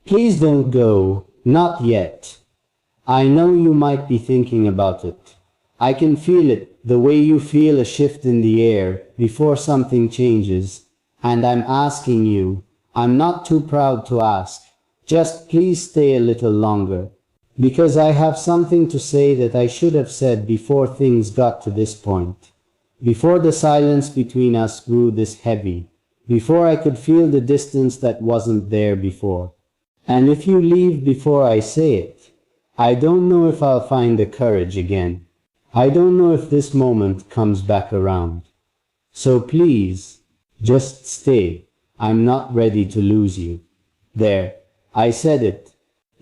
Please don't go, not yet. I know you might be thinking about it. I can feel it, the way you feel a shift in the air before something changes. And I'm asking you, I'm not too proud to ask, just please stay a little longer. Because I have something to say that I should have said before things got to this point. Before the silence between us grew this heavy. Before I could feel the distance that wasn't there before. And if you leave before I say it, I don't know if I'll find the courage again. I don't know if this moment comes back around. So please, just stay. I'm not ready to lose you. There, I said it.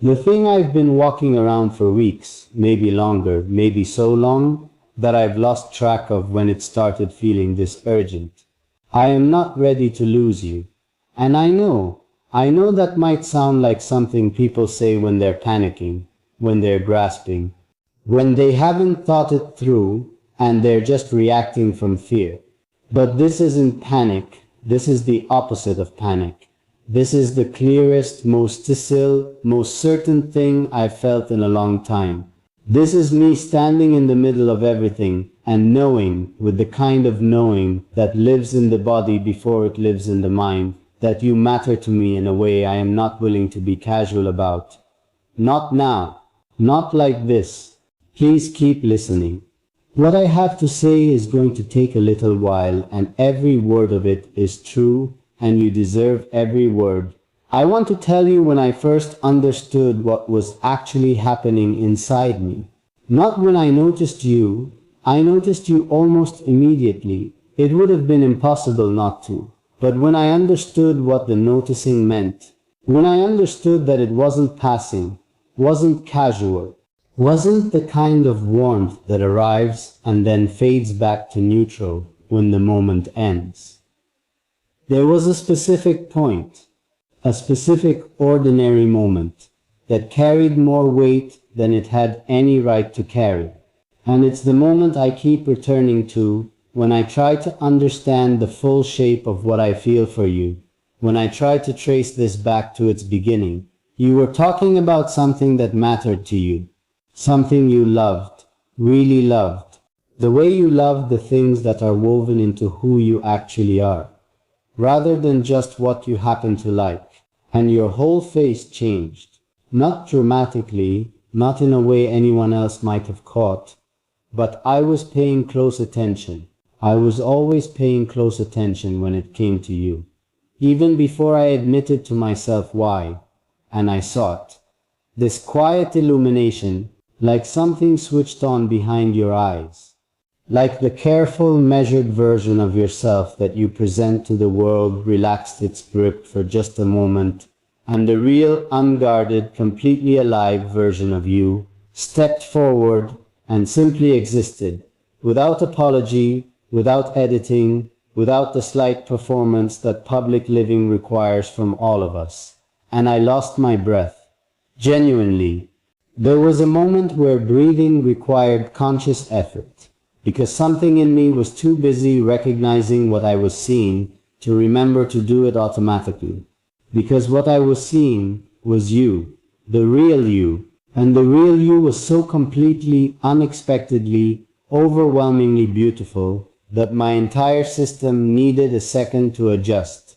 The thing I've been walking around for weeks, maybe longer, maybe so long, that I've lost track of when it started feeling this urgent. I am not ready to lose you. And I know that might sound like something people say when they're panicking, when they're grasping, when they haven't thought it through and they're just reacting from fear. But this isn't panic, this is the opposite of panic. This is the clearest, most still, most certain thing I've felt in a long time. This is me standing in the middle of everything and knowing, with the kind of knowing that lives in the body before it lives in the mind, that you matter to me in a way I am not willing to be casual about. Not now. Not like this. Please keep listening. What I have to say is going to take a little while, and every word of it is true, and you deserve every word. I want to tell you when I first understood what was actually happening inside me. Not when I noticed you almost immediately. It would have been impossible not to. But when I understood what the noticing meant, when I understood that it wasn't passing, wasn't casual, wasn't the kind of warmth that arrives and then fades back to neutral when the moment ends. There was a specific point, a specific ordinary moment that carried more weight than it had any right to carry. And it's the moment I keep returning to when I try to understand the full shape of what I feel for you, when I try to trace this back to its beginning. You were talking about something that mattered to you, something you loved, really loved, the way you loved the things that are woven into who you actually are, rather than just what you happen to like. And your whole face changed, not dramatically, not in a way anyone else might have caught, but I was paying close attention. I was always paying close attention when it came to you, even before I admitted to myself why, and I saw it. This quiet illumination, like something switched on behind your eyes, like the careful, measured version of yourself that you present to the world relaxed its grip for just a moment, and the real, unguarded, completely alive version of you stepped forward and simply existed, without apology, without editing, without the slight performance that public living requires from all of us. And I lost my breath. Genuinely. There was a moment where breathing required conscious effort, because something in me was too busy recognizing what I was seeing to remember to do it automatically. Because what I was seeing was you, the real you, and the real you was so completely, unexpectedly, overwhelmingly beautiful that my entire system needed a second to adjust.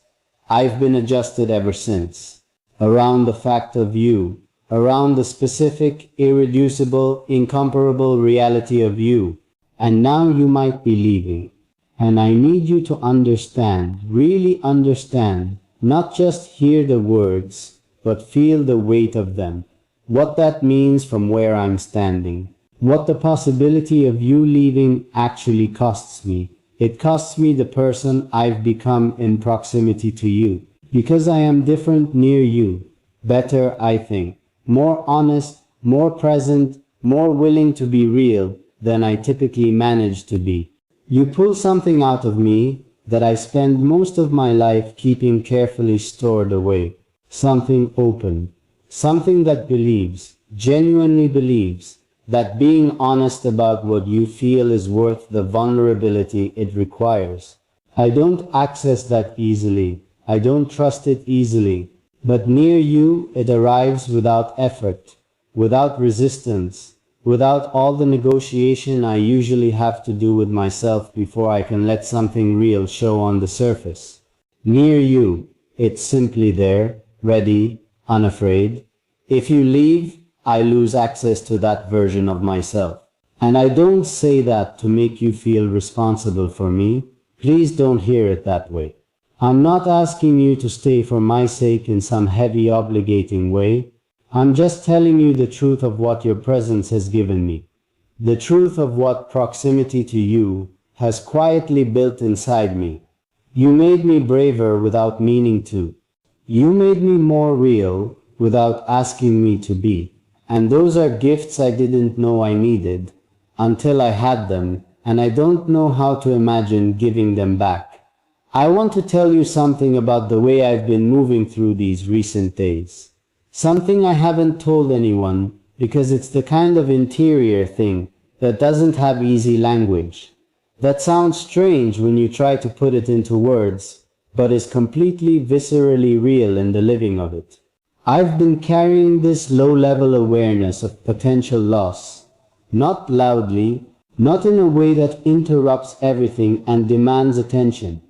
I've been adjusted ever since, around the fact of you, around the specific, irreducible, incomparable reality of you. And now you might be leaving. And I need you to understand, really understand, not just hear the words, but feel the weight of them. What that means from where I'm standing. What the possibility of you leaving actually costs me. It costs me the person I've become in proximity to you. Because I am different near you. Better, I think. More honest, more present, more willing to be real than I typically manage to be. You pull something out of me that I spend most of my life keeping carefully stored away. Something open. Something that believes, genuinely believes, that being honest about what you feel is worth the vulnerability it requires. I don't access that easily. I don't trust it easily. But near you, it arrives without effort, without resistance, without all the negotiation I usually have to do with myself before I can let something real show on the surface. Near you, it's simply there, ready, unafraid. If you leave, I lose access to that version of myself. And I don't say that to make you feel responsible for me. Please don't hear it that way. I'm not asking you to stay for my sake in some heavy obligating way. I'm just telling you the truth of what your presence has given me. The truth of what proximity to you has quietly built inside me. You made me braver without meaning to. You made me more real without asking me to be. And those are gifts I didn't know I needed until I had them, and I don't know how to imagine giving them back. I want to tell you something about the way I've been moving through these recent days. Something I haven't told anyone because it's the kind of interior thing that doesn't have easy language. That sounds strange when you try to put it into words, but is completely viscerally real in the living of it. I've been carrying this low-level awareness of potential loss, not loudly, not in a way that interrupts everything and demands attention.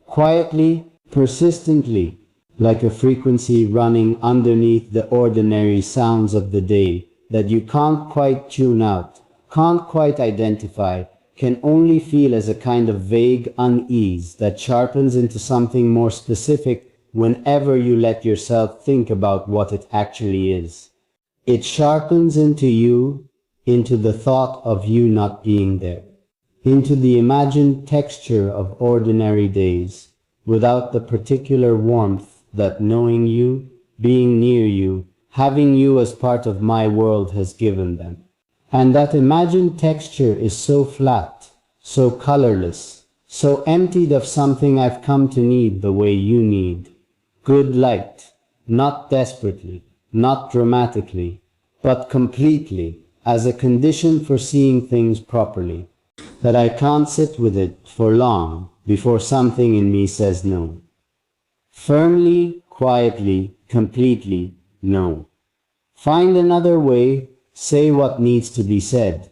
Quietly, persistently, like a frequency running underneath the ordinary sounds of the day that you can't quite tune out, can't quite identify, can only feel as a kind of vague unease that sharpens into something more specific whenever you let yourself think about what it actually is. It sharpens into you, into the thought of you not being there, into the imagined texture of ordinary days, without the particular warmth that knowing you, being near you, having you as part of my world has given them. And that imagined texture is so flat, so colorless, so emptied of something I've come to need the way you need. Good light, not desperately, not dramatically, but completely, as a condition for seeing things properly. That I can't sit with it for long before something in me says no. Firmly, quietly, completely, no. Find another way, say what needs to be said,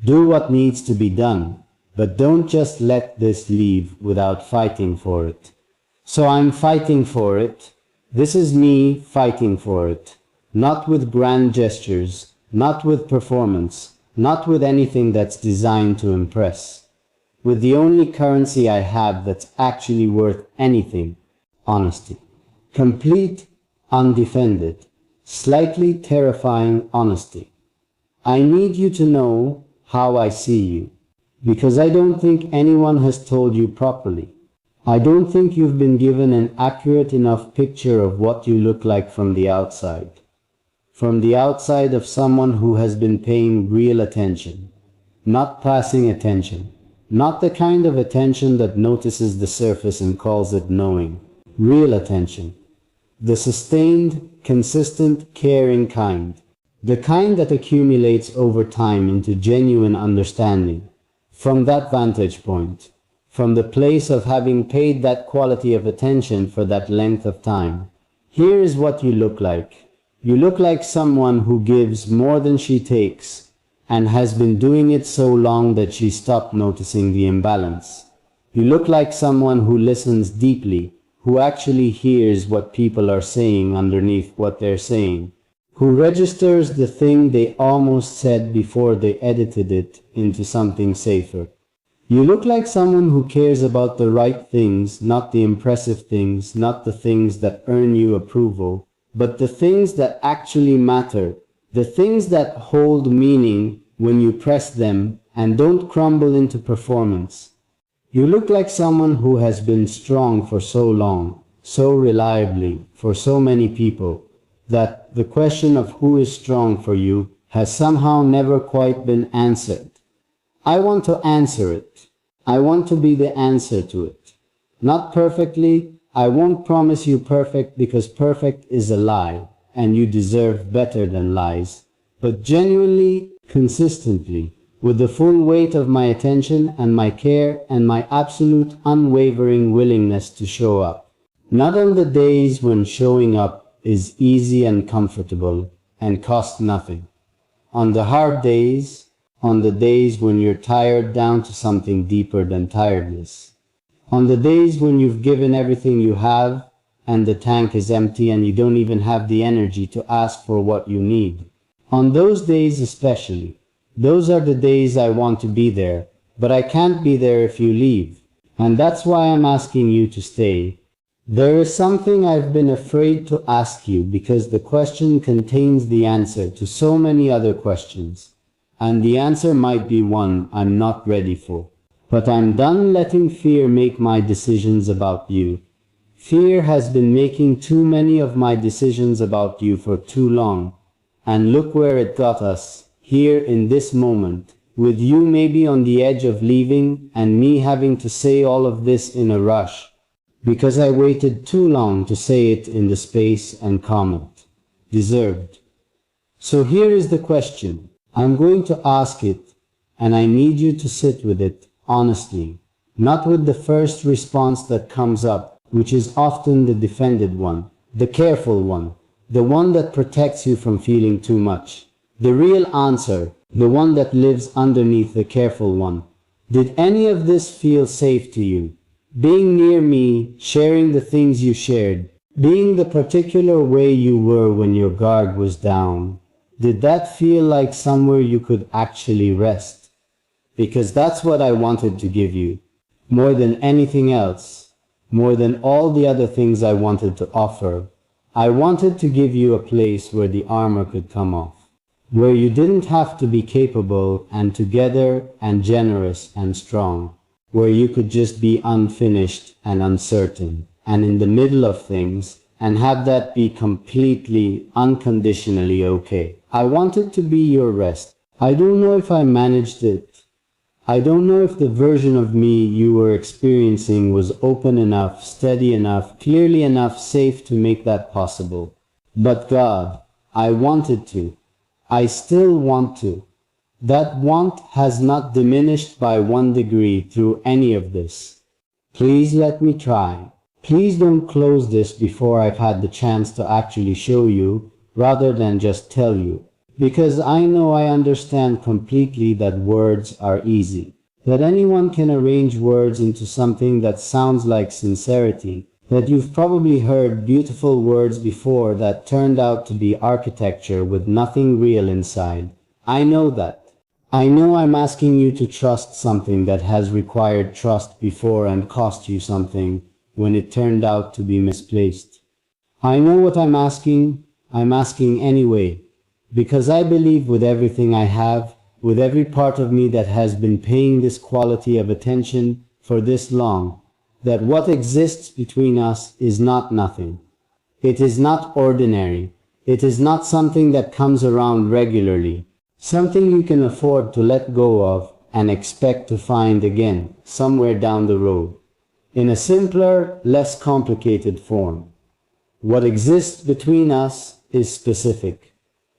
do what needs to be done, but don't just let this leave without fighting for it. So I'm fighting for it. This is me fighting for it. Not with grand gestures, not with performance, not with anything that's designed to impress. With the only currency I have that's actually worth anything, honesty. Complete, undefended, slightly terrifying honesty. I need you to know how I see you, because I don't think anyone has told you properly. I don't think you've been given an accurate enough picture of what you look like from the outside. From the outside of someone who has been paying real attention, not passing attention, not the kind of attention that notices the surface and calls it knowing. Real attention. The sustained, consistent, caring kind. The kind that accumulates over time into genuine understanding. From that vantage point, from the place of having paid that quality of attention for that length of time, here is what you look like. You look like someone who gives more than she takes, and has been doing it so long that she stopped noticing the imbalance. You look like someone who listens deeply, who actually hears what people are saying underneath what they're saying, who registers the thing they almost said before they edited it into something safer. You look like someone who cares about the right things, not the impressive things, not the things that earn you approval, but the things that actually matter, the things that hold meaning when you press them and don't crumble into performance. You look like someone who has been strong for so long, so reliably, for so many people, that the question of who is strong for you has somehow never quite been answered. I want to answer it. I want to be the answer to it. Not perfectly. I won't promise you perfect because perfect is a lie and you deserve better than lies. But genuinely, consistently, with the full weight of my attention and my care and my absolute unwavering willingness to show up. Not on the days when showing up is easy and comfortable and costs nothing. On the hard days, on the days when you're tired down to something deeper than tiredness, on the days when you've given everything you have and the tank is empty and you don't even have the energy to ask for what you need. On those days especially, those are the days I want to be there, but I can't be there if you leave. And that's why I'm asking you to stay. There is something I've been afraid to ask you because the question contains the answer to so many other questions. And the answer might be one I'm not ready for. But I'm done letting fear make my decisions about you. Fear has been making too many of my decisions about you for too long. And look where it got us, here in this moment, with you maybe on the edge of leaving and me having to say all of this in a rush. Because I waited too long to say it in the space and comment. Deserved. So here is the question. I'm going to ask it, and I need you to sit with it, honestly. Not with the first response that comes up, which is often the defended one, the careful one, the one that protects you from feeling too much. The real answer, the one that lives underneath the careful one. Did any of this feel safe to you? Being near me, sharing the things you shared, being the particular way you were when your guard was down. Did that feel like somewhere you could actually rest? Because that's what I wanted to give you. More than anything else. More than all the other things I wanted to offer. I wanted to give you a place where the armor could come off. Where you didn't have to be capable and together and generous and strong. Where you could just be unfinished and uncertain and in the middle of things and have that be completely, unconditionally okay. I wanted to be your rest. I don't know if I managed it. I don't know if the version of me you were experiencing was open enough, steady enough, clearly enough, safe to make that possible. But God, I wanted to. I still want to. That want has not diminished by 1 degree through any of this. Please let me try. Please don't close this before I've had the chance to actually show you, rather than just tell you. Because I know I understand completely that words are easy. That anyone can arrange words into something that sounds like sincerity. That you've probably heard beautiful words before that turned out to be architecture with nothing real inside. I know that. I know I'm asking you to trust something that has required trust before and cost you something when it turned out to be misplaced. I know what I'm asking anyway, because I believe with everything I have, with every part of me that has been paying this quality of attention for this long, that what exists between us is not nothing. It is not ordinary. It is not something that comes around regularly. Something you can afford to let go of and expect to find again somewhere down the road. In a simpler, less complicated form. What exists between us is specific.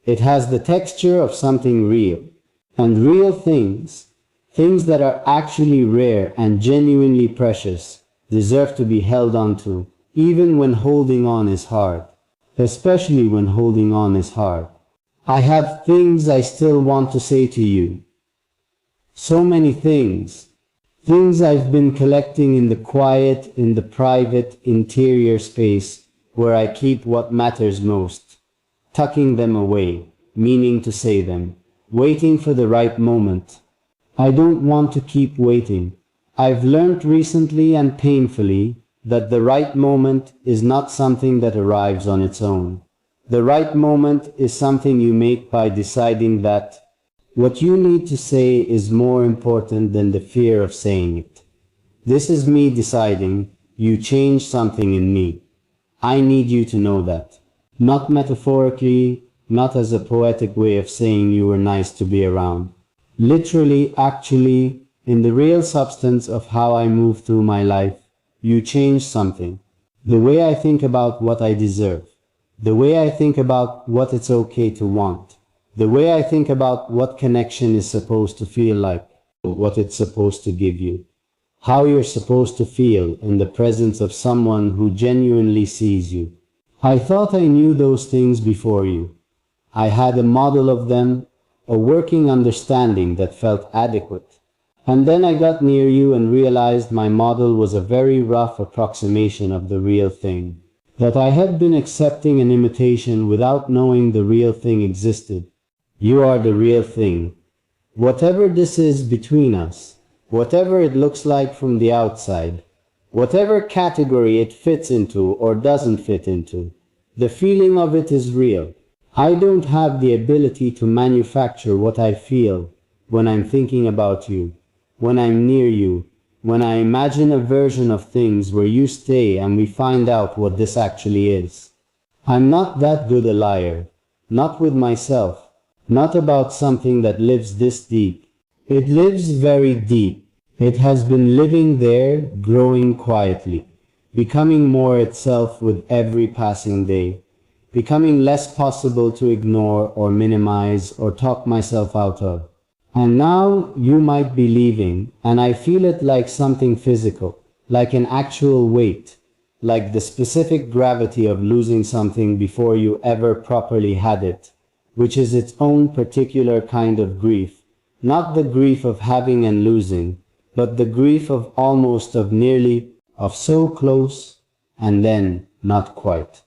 It has the texture of something real. And real things, things that are actually rare and genuinely precious, deserve to be held on to, even when holding on is hard. Especially when holding on is hard. I have things I still want to say to you. So many things. Things I've been collecting in the quiet, in the private, interior space where I keep what matters most. Tucking them away, meaning to say them. Waiting for the right moment. I don't want to keep waiting. I've learned recently and painfully that the right moment is not something that arrives on its own. The right moment is something you make by deciding that what you need to say is more important than the fear of saying it. This is me deciding you change something in me. I need you to know that. Not metaphorically, not as a poetic way of saying you were nice to be around. Literally, actually, in the real substance of how I move through my life, you change something. The way I think about what I deserve. The way I think about what it's okay to want. The way I think about what connection is supposed to feel like. What it's supposed to give you. How you're supposed to feel in the presence of someone who genuinely sees you. I thought I knew those things before you. I had a model of them, a working understanding that felt adequate. And then I got near you and realized my model was a very rough approximation of the real thing. That I had been accepting an imitation without knowing the real thing existed. You are the real thing. Whatever this is between us, whatever it looks like from the outside, whatever category it fits into or doesn't fit into, the feeling of it is real. I don't have the ability to manufacture what I feel when I'm thinking about you, when I'm near you, when I imagine a version of things where you stay and we find out what this actually is. I'm not that good a liar, not with myself, not about something that lives this deep. It lives very deep. It has been living there, growing quietly, becoming more itself with every passing day, becoming less possible to ignore or minimize or talk myself out of. And now you might be leaving, and I feel it like something physical, like an actual weight, like the specific gravity of losing something before you ever properly had it, which is its own particular kind of grief, not the grief of having and losing, but the grief of almost, of nearly, of so close, and then not quite.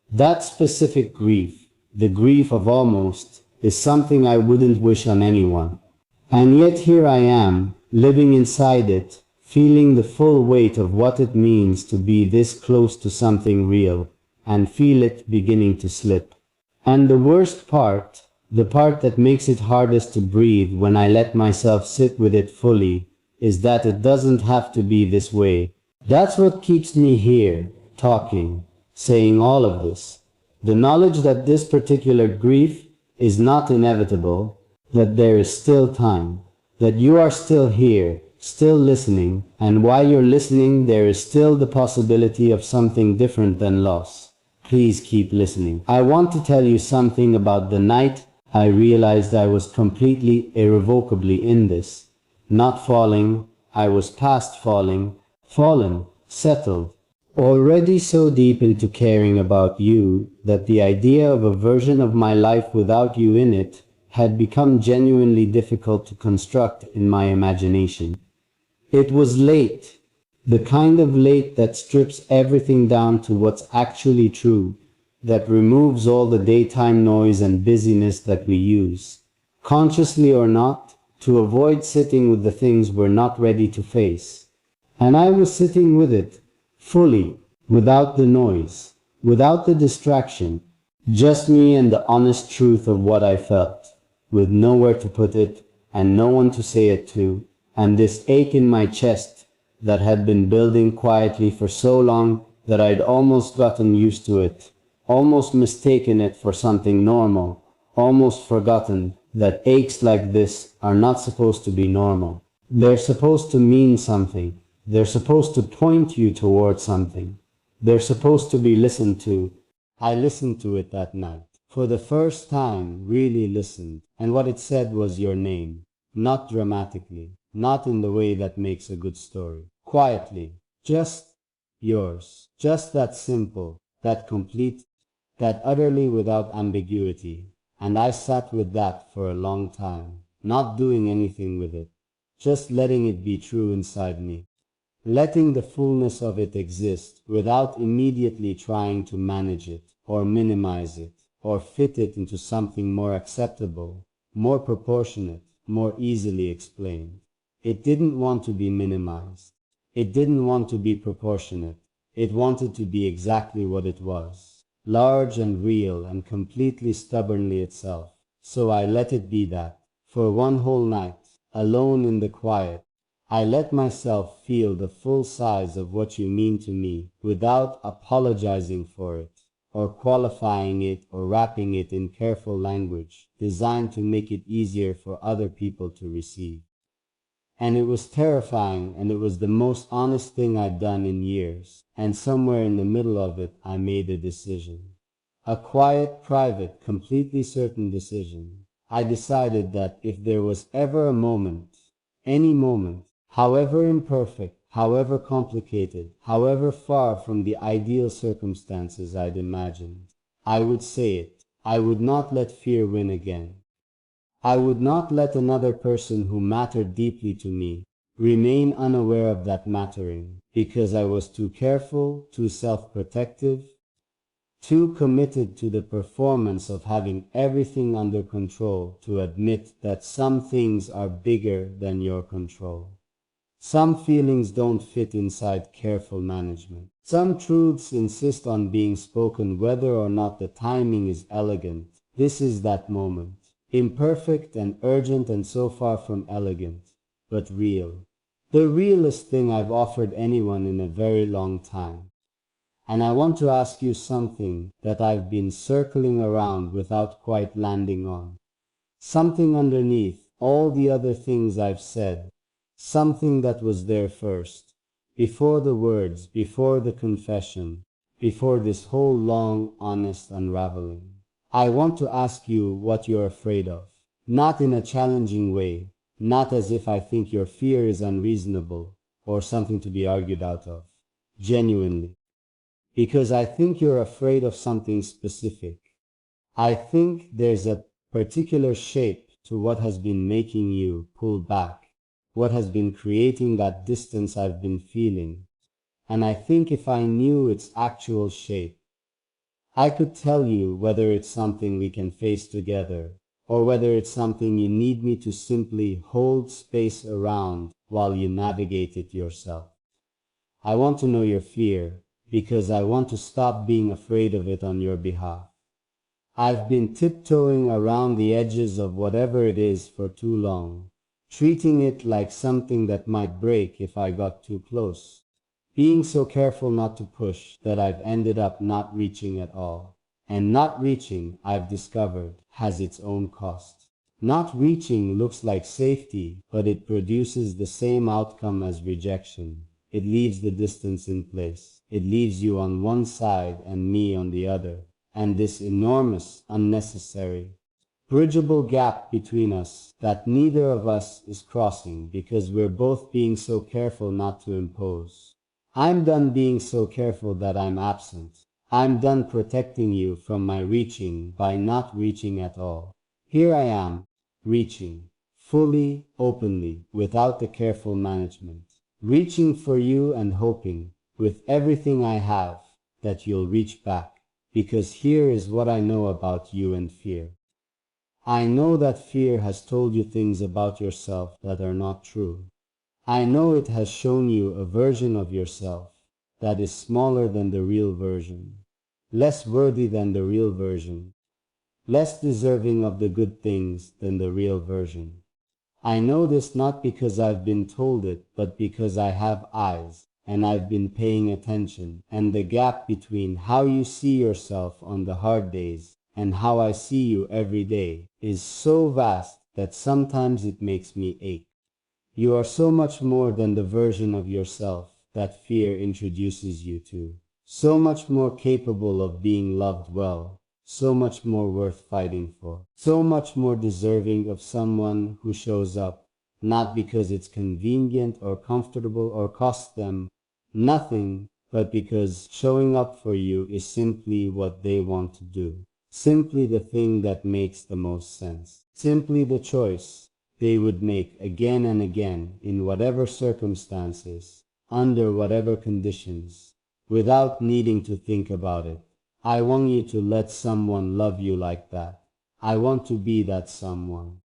That specific grief, the grief of almost, is something I wouldn't wish on anyone. And yet here I am, living inside it, feeling the full weight of what it means to be this close to something real, and feel it beginning to slip. And the worst part, the part that makes it hardest to breathe when I let myself sit with it fully, is that it doesn't have to be this way. That's what keeps me here, talking, saying all of this. The knowledge that this particular grief is not inevitable, that there is still time, that you are still here, still listening, and while you're listening there is still the possibility of something different than loss. Please keep listening. I want to tell you something about the night I realized I was completely, irrevocably in this. Not falling, I was past falling, fallen, settled, already so deep into caring about you that the idea of a version of my life without you in it had become genuinely difficult to construct in my imagination. It was late, the kind of late that strips everything down to what's actually true, that removes all the daytime noise and busyness that we use, consciously or not, to avoid sitting with the things we're not ready to face. And I was sitting with it, fully, without the noise, without the distraction, just me and the honest truth of what I felt, with nowhere to put it, and no one to say it to, and this ache in my chest that had been building quietly for so long that I'd almost gotten used to it, almost mistaken it for something normal, almost forgotten that aches like this are not supposed to be normal. They're supposed to mean something. They're supposed to point you towards something. They're supposed to be listened to. I listened to it that night. For the first time, really listened. And what it said was your name. Not dramatically. Not in the way that makes a good story. Quietly. Just yours. Just that simple, that complete, that utterly without ambiguity. And I sat with that for a long time, not doing anything with it, just letting it be true inside me, letting the fullness of it exist without immediately trying to manage it, or minimize it, or fit it into something more acceptable, more proportionate, more easily explained. It didn't want to be minimized. It didn't want to be proportionate. It wanted to be exactly what it was, large and real and completely stubbornly itself. So I let it be that. For one whole night, alone in the quiet, I let myself feel the full size of what you mean to me without apologizing for it, or qualifying it or wrapping it in careful language designed to make it easier for other people to receive. And it was terrifying, and it was the most honest thing I'd done in years, and somewhere in the middle of it I made a decision. A quiet, private, completely certain decision. I decided that if there was ever a moment, any moment, however imperfect, however complicated, however far from the ideal circumstances I'd imagined. I would say it. I would not let fear win again. I would not let another person who mattered deeply to me remain unaware of that mattering, because I was too careful, too self-protective, too committed to the performance of having everything under control to admit that some things are bigger than your control. Some feelings don't fit inside careful management. Some truths insist on being spoken whether or not the timing is elegant. This is that moment. Imperfect and urgent and so far from elegant, but real. The realest thing I've offered anyone in a very long time. And I want to ask you something that I've been circling around without quite landing on. Something underneath all the other things I've said. Something that was there first. Before the words, before the confession, before this whole long, honest unraveling. I want to ask you what you're afraid of. Not in a challenging way. Not as if I think your fear is unreasonable or something to be argued out of. Genuinely. Because I think you're afraid of something specific. I think there's a particular shape to what has been making you pull back, what has been creating that distance I've been feeling. And I think if I knew its actual shape, I could tell you whether it's something we can face together, or whether it's something you need me to simply hold space around while you navigate it yourself. I want to know your fear, because I want to stop being afraid of it on your behalf. I've been tiptoeing around the edges of whatever it is for too long, treating it like something that might break if I got too close, being so careful not to push that I've ended up not reaching at all. And not reaching, I've discovered, has its own cost. Not reaching looks like safety, but it produces the same outcome as rejection. It leaves the distance in place. It leaves you on one side and me on the other. And this enormous, unnecessary, bridgeable gap between us that neither of us is crossing because we're both being so careful not to impose. I'm done being so careful that I'm absent. I'm done protecting you from my reaching by not reaching at all. Here I am, reaching, fully, openly, without the careful management. Reaching for you and hoping, with everything I have, that you'll reach back. Because here is what I know about you and fear. I know that fear has told you things about yourself that are not true. I know it has shown you a version of yourself that is smaller than the real version, less worthy than the real version, less deserving of the good things than the real version. I know this not because I've been told it, but because I have eyes. And I've been paying attention, and the gap between how you see yourself on the hard days and how I see you every day is so vast that sometimes it makes me ache. You are so much more than the version of yourself that fear introduces you to, so much more capable of being loved well, so much more worth fighting for, so much more deserving of someone who shows up, not because it's convenient or comfortable or costs them nothing, but because showing up for you is simply what they want to do, simply the thing that makes the most sense, simply the choice they would make again and again in whatever circumstances, under whatever conditions, without needing to think about it. I want you to let someone love you like that. I want to be that someone.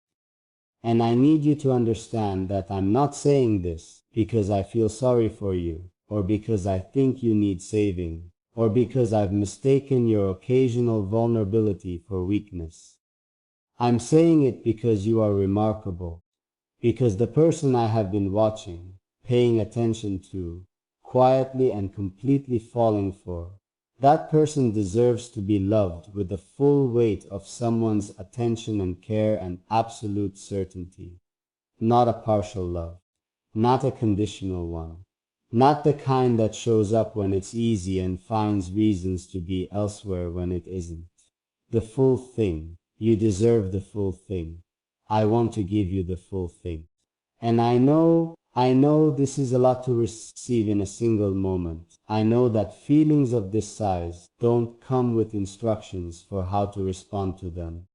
And I need you to understand that I'm not saying this because I feel sorry for you, or because I think you need saving, or because I've mistaken your occasional vulnerability for weakness. I'm saying it because you are remarkable, because the person I have been watching, paying attention to, quietly and completely falling for, that person deserves to be loved with the full weight of someone's attention and care and absolute certainty, not a partial love, not a conditional one, not the kind that shows up when it's easy and finds reasons to be elsewhere when it isn't. The full thing. You deserve the full thing. I want to give you the full thing. And I know I know this is a lot to receive in a single moment. I know that feelings of this size don't come with instructions for how to respond to them.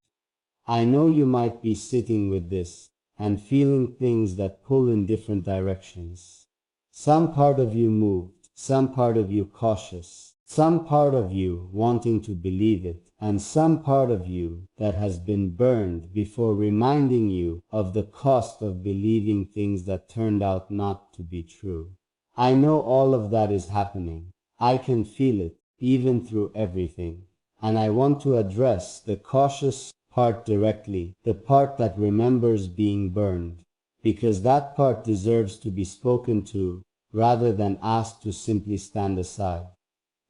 I know you might be sitting with this and feeling things that pull in different directions. Some part of you moved, some part of you cautious, some part of you wanting to believe it, and some part of you that has been burned before reminding you of the cost of believing things that turned out not to be true. I know all of that is happening. I can feel it, even through everything. And I want to address the cautious part directly, the part that remembers being burned, because that part deserves to be spoken to rather than asked to simply stand aside.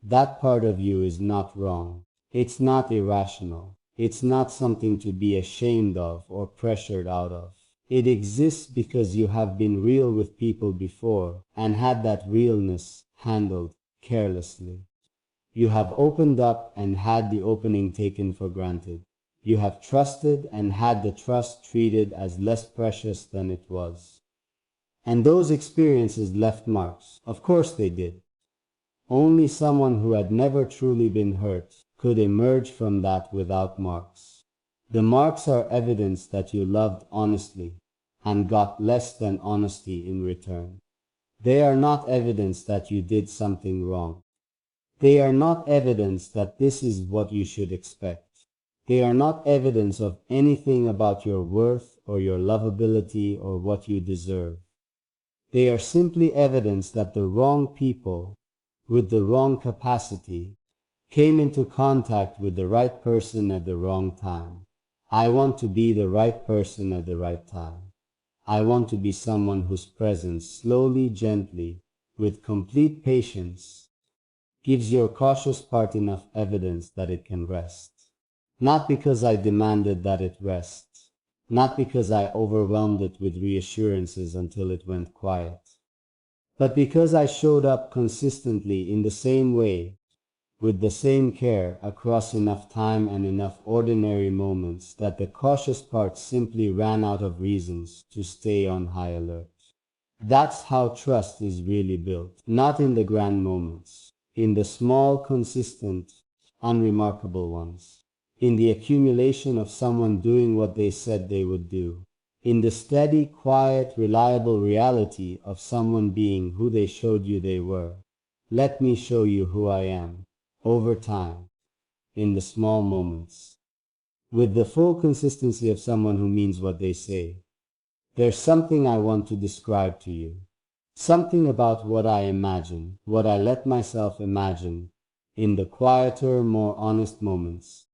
That part of you is not wrong. It's not irrational. It's not something to be ashamed of or pressured out of. It exists because you have been real with people before and had that realness handled carelessly. You have opened up and had the opening taken for granted. You have trusted and had the trust treated as less precious than it was. And those experiences left marks. Of course they did. Only someone who had never truly been hurt could emerge from that without marks. The marks are evidence that you loved honestly and got less than honesty in return. They are not evidence that you did something wrong. They are not evidence that this is what you should expect. They are not evidence of anything about your worth or your lovability or what you deserve. They are simply evidence that the wrong people with the wrong capacity came into contact with the right person at the wrong time. I want to be the right person at the right time. I want to be someone whose presence slowly, gently, with complete patience, gives your cautious part enough evidence that it can rest. Not because I demanded that it rest, not because I overwhelmed it with reassurances until it went quiet, but because I showed up consistently in the same way, with the same care across enough time and enough ordinary moments that the cautious part simply ran out of reasons to stay on high alert. That's how trust is really built, not in the grand moments, in the small, consistent, unremarkable ones, in the accumulation of someone doing what they said they would do, in the steady, quiet, reliable reality of someone being who they showed you they were. Let me show you who I am, over time, in the small moments, with the full consistency of someone who means what they say. There's something I want to describe to you. Something about what I imagine, what I let myself imagine, in the quieter, more honest moments.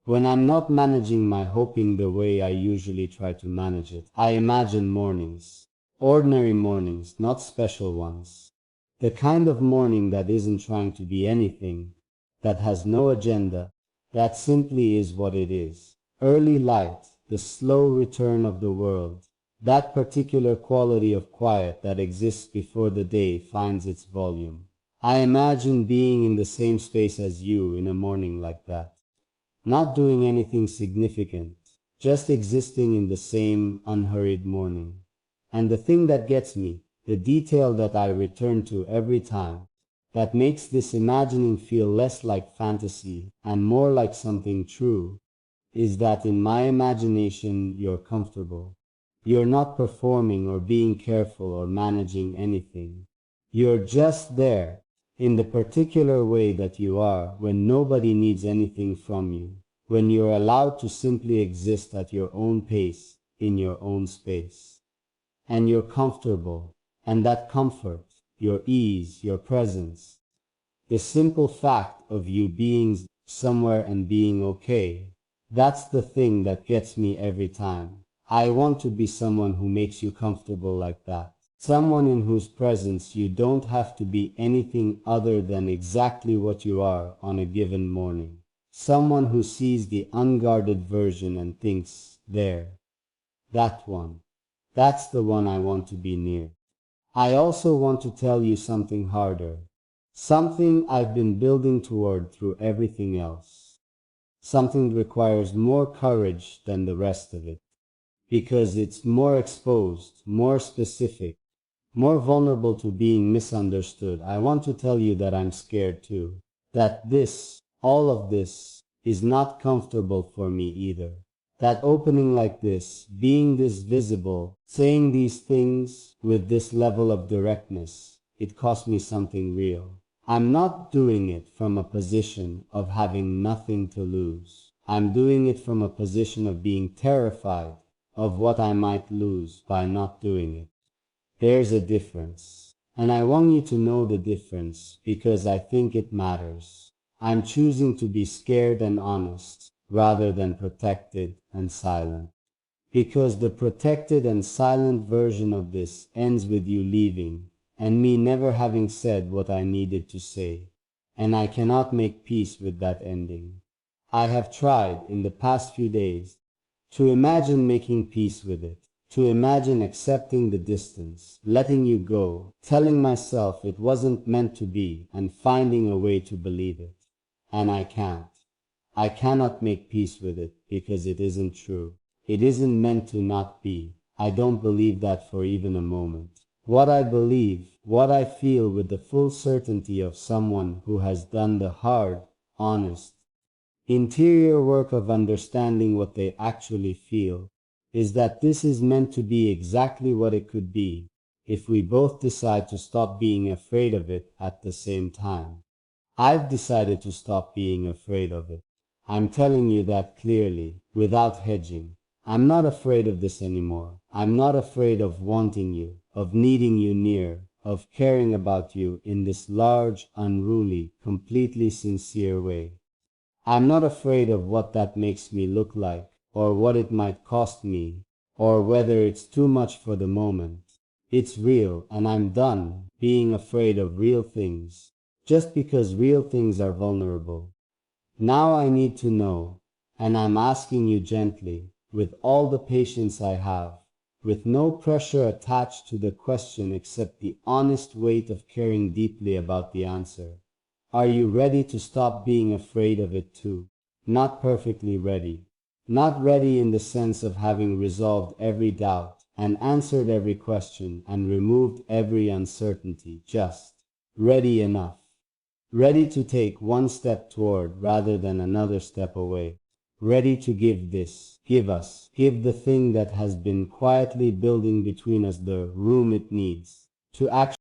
When I'm not managing my hoping the way I usually try to manage it, I imagine mornings. Ordinary mornings, not special ones. The kind of morning that isn't trying to be anything, that has no agenda, that simply is what it is. Early light, the slow return of the world, that particular quality of quiet that exists before the day finds its volume. I imagine being in the same space as you in a morning like that. Not doing anything significant, just existing in the same unhurried morning. And the thing that gets me, the detail that I return to every time, that makes this imagining feel less like fantasy and more like something true, is that in my imagination you're comfortable. You're not performing or being careful or managing anything. You're just there, in the particular way that you are when nobody needs anything from you, when you're allowed to simply exist at your own pace, in your own space. And you're comfortable, and that comfort, your ease, your presence, the simple fact of you being somewhere and being okay, that's the thing that gets me every time. I want to be someone who makes you comfortable like that. Someone in whose presence you don't have to be anything other than exactly what you are on a given morning. Someone who sees the unguarded version and thinks, there, that one. That's the one I want to be near. I also want to tell you something harder. Something I've been building toward through everything else. Something that requires more courage than the rest of it. Because it's more exposed, more specific, more vulnerable to being misunderstood. I want to tell you that I'm scared too. That this, all of this, is not comfortable for me either. That opening like this, being this visible, saying these things with this level of directness, it cost me something real. I'm not doing it from a position of having nothing to lose. I'm doing it from a position of being terrified of what I might lose by not doing it. There's a difference, and I want you to know the difference because I think it matters. I'm choosing to be scared and honest rather than protected and silent. Because the protected and silent version of this ends with you leaving and me never having said what I needed to say, and I cannot make peace with that ending. I have tried in the past few days to imagine making peace with it, to imagine accepting the distance, letting you go, telling myself it wasn't meant to be, and finding a way to believe it. And I can't. I cannot make peace with it because it isn't true. It isn't meant to not be. I don't believe that for even a moment. What I believe, what I feel with the full certainty of someone who has done the hard, honest, interior work of understanding what they actually feel, is that this is meant to be exactly what it could be if we both decide to stop being afraid of it at the same time. I've decided to stop being afraid of it. I'm telling you that clearly, without hedging. I'm not afraid of this anymore. I'm not afraid of wanting you, of needing you near, of caring about you in this large, unruly, completely sincere way. I'm not afraid of what that makes me look like, or what it might cost me, or whether it's too much for the moment. It's real, and I'm done being afraid of real things, just because real things are vulnerable. Now I need to know, and I'm asking you gently, with all the patience I have, with no pressure attached to the question except the honest weight of caring deeply about the answer. Are you ready to stop being afraid of it too? Not perfectly ready. Not ready in the sense of having resolved every doubt and answered every question and removed every uncertainty, just ready enough. Ready to take one step toward rather than another step away. Ready to give this, give us, give the thing that has been quietly building between us the room it needs to actually